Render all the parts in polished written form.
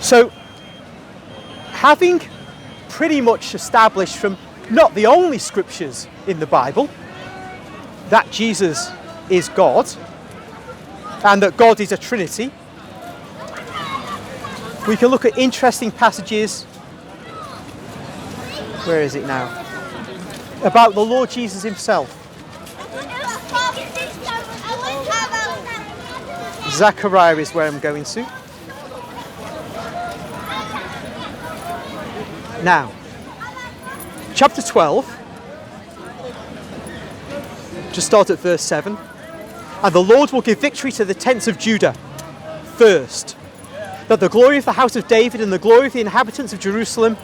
So, having pretty much established from not the only scriptures in the Bible that Jesus is God and that God is a Trinity, we can look at interesting passages. Where is it now? About the Lord Jesus himself. Zechariah is where I'm going to. Now, chapter 12, just start at verse 7. And the Lord will give victory to the tents of Judah first, that the glory of the house of David and the glory of the inhabitants of Jerusalem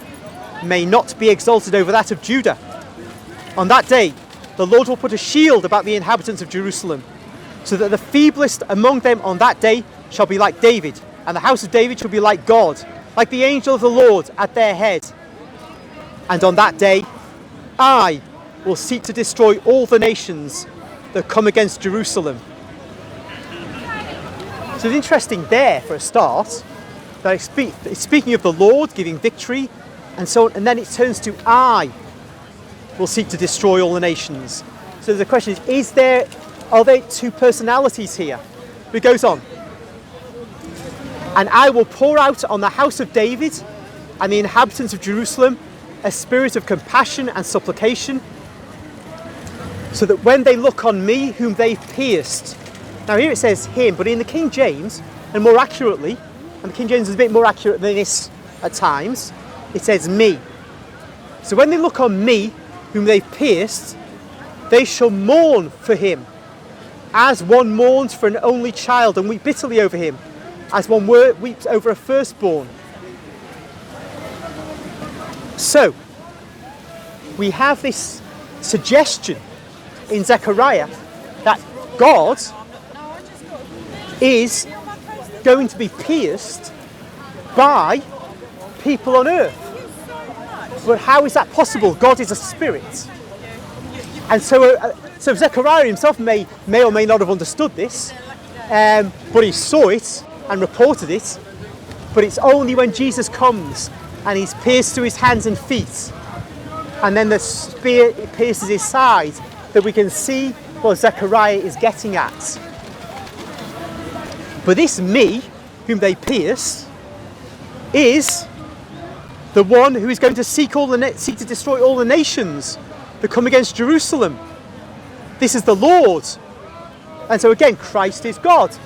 may not be exalted over that of Judah. On that day, the Lord will put a shield about the inhabitants of Jerusalem, so that the feeblest among them on that day shall be like David, and the house of David shall be like God, like the angel of the Lord at their head. And on that day, I will seek to destroy all the nations that come against Jerusalem. So it's interesting there, for a start, that it's speaking of the Lord giving victory, and so on, and then it turns to I will seek to destroy all the nations. So the question is are there two personalities here? It goes on. And I will pour out on the house of David and the inhabitants of Jerusalem a spirit of compassion and supplication, so that when they look on me whom they pierced. Now here it says him, but in the King James, and more accurately, and the King James is a bit more accurate than this at times, it says me. So when they look on me whom they've pierced, they shall mourn for him, as one mourns for an only child, and weep bitterly over him, as one weeps over a firstborn. So, we have this suggestion in Zechariah that God is going to be pierced by people on earth. But how is that possible? God is a spirit. And so Zechariah himself may or may not have understood this, but he saw it and reported it. But it's only when Jesus comes and he's pierced through his hands and feet, and then the spear pierces his side, that we can see what Zechariah is getting at. But this me, whom they pierce, is the one who is going to seek to destroy all the nations that come against Jerusalem. This is the Lord. And so again, Christ is God.